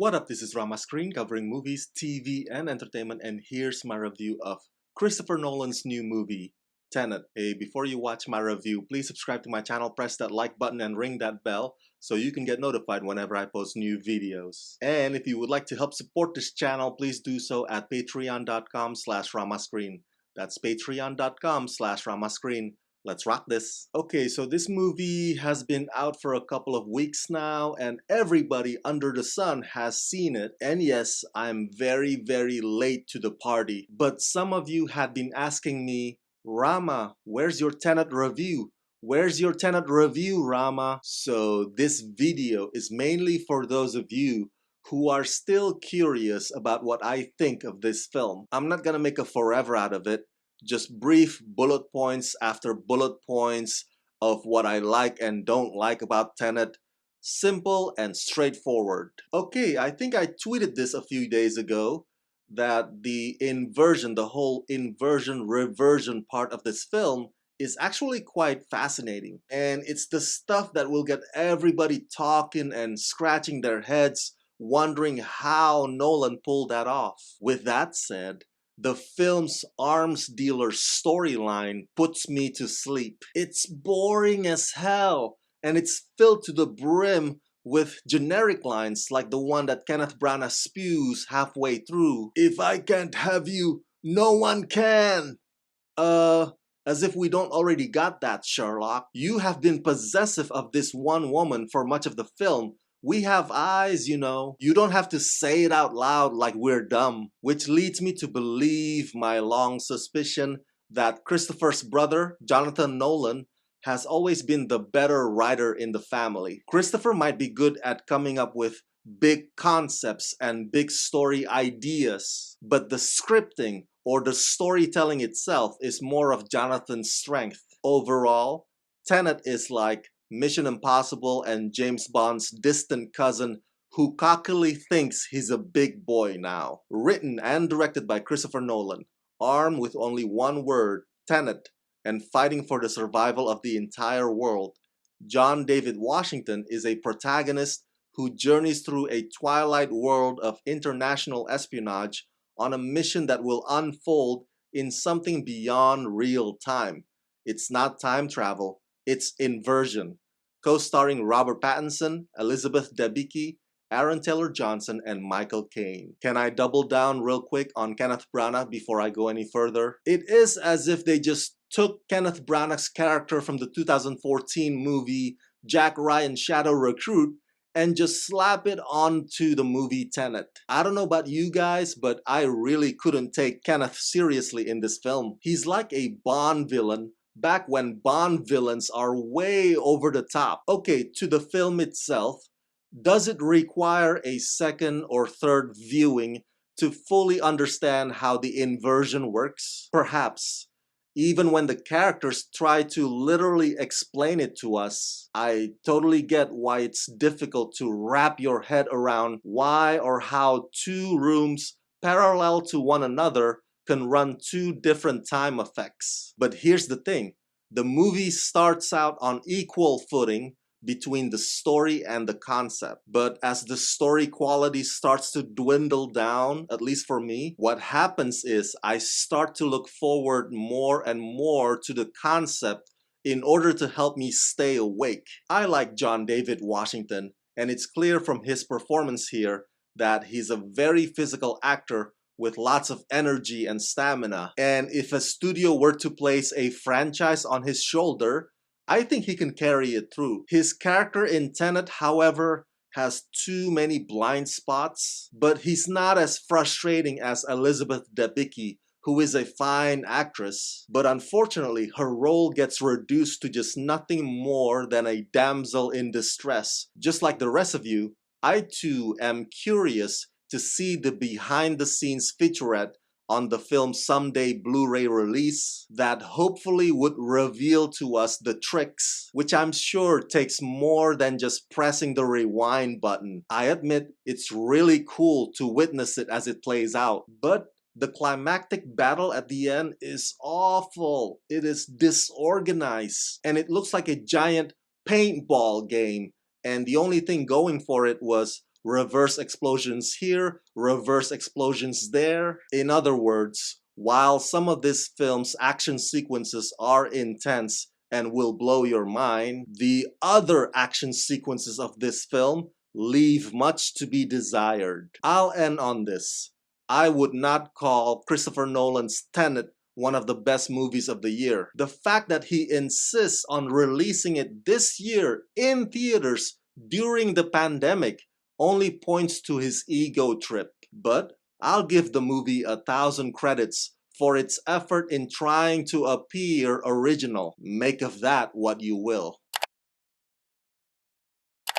What up, this is Rama Screen covering movies, TV, and entertainment, and here's my review of Christopher Nolan's new movie, Tenet. Hey, before you watch my review, please subscribe to my channel, press that like button, and ring that bell so you can get notified whenever I post new videos. And if you would like to help support this channel, please do so at patreon.com/ramascreen. That's patreon.com/ramascreen. Let's rock this. Okay, so this movie has been out for a couple of weeks now and everybody under the sun has seen it. And yes, I'm very late to the party. But some of you had been asking me, Rama, where's your Tenet review? Where's your Tenet review, Rama? So this video is mainly for those of you who are still curious about what I think of this film. I'm not gonna make a forever out of it. Just brief bullet points after bullet points of what I like and don't like about Tenet. Simple and straightforward. Okay, I think I tweeted this a few days ago that the inversion, the whole inversion reversion part of this film is actually quite fascinating. And it's the stuff that will get everybody talking and scratching their heads, wondering how Nolan pulled that off. With that said, the film's arms dealer storyline puts me to sleep. It's boring as hell, and it's filled to the brim with generic lines like the one that Kenneth Branagh spews halfway through. If I can't have you, no one can. As if we don't already got that, Sherlock. You have been possessive of this one woman for much of the film. We have eyes, you know. You don't have to say it out loud like we're dumb. Which leads me to believe my long suspicion that Christopher's brother, Jonathan Nolan, has always been the better writer in the family. Christopher might be good at coming up with big concepts and big story ideas, but the scripting or the storytelling itself is more of Jonathan's strength. Overall, Tenet is like Mission Impossible and James Bond's distant cousin who cockily thinks he's a big boy now. Written and directed by Christopher Nolan, armed with only one word, Tenet, and fighting for the survival of the entire world, John David Washington is a protagonist who journeys through a twilight world of international espionage on a mission that will unfold in something beyond real time. It's not time travel, it's inversion. Co-starring Robert Pattinson, Elizabeth Debicki, Aaron Taylor-Johnson, and Michael Caine. Can I double down real quick on Kenneth Branagh before I go any further? It is as if they just took Kenneth Branagh's character from the 2014 movie Jack Ryan Shadow Recruit and just slap it onto the movie Tenet. I don't know about you guys, but I really couldn't take Kenneth seriously in this film. He's like a Bond villain back when Bond villains are way over the top. Okay, to the film itself, does it require a second or third viewing to fully understand how the inversion works? Perhaps. Even when the characters try to literally explain it to us, I totally get why it's difficult to wrap your head around why or how two rooms parallel to one another can run two different time effects. But here's the thing, the movie starts out on equal footing between the story and the concept. But as the story quality starts to dwindle down, at least for me, what happens is I start to look forward more and more to the concept in order to help me stay awake. I like John David Washington, and it's clear from his performance here that he's a very physical actor with lots of energy and stamina. And if a studio were to place a franchise on his shoulder, I think he can carry it through. His character in Tenet, however, has too many blind spots, but he's not as frustrating as Elizabeth Debicki, who is a fine actress. But unfortunately, her role gets reduced to just nothing more than a damsel in distress. Just like the rest of you, I too am curious to see the behind-the-scenes featurette on the film's someday Blu-ray release that hopefully would reveal to us the tricks, which I'm sure takes more than just pressing the rewind button. I admit it's really cool to witness it as it plays out, but the climactic battle at the end is awful. It is disorganized, and it looks like a giant paintball game, and the only thing going for it was reverse explosions here, reverse explosions there. In other words, while some of this film's action sequences are intense and will blow your mind, the other action sequences of this film leave much to be desired. I'll end on this. I would not call Christopher Nolan's Tenet one of the best movies of the year. The fact that he insists on releasing it this year in theaters during the pandemic only points to his ego trip. But I'll give the movie 1,000 credits for its effort in trying to appear original. Make of that what you will.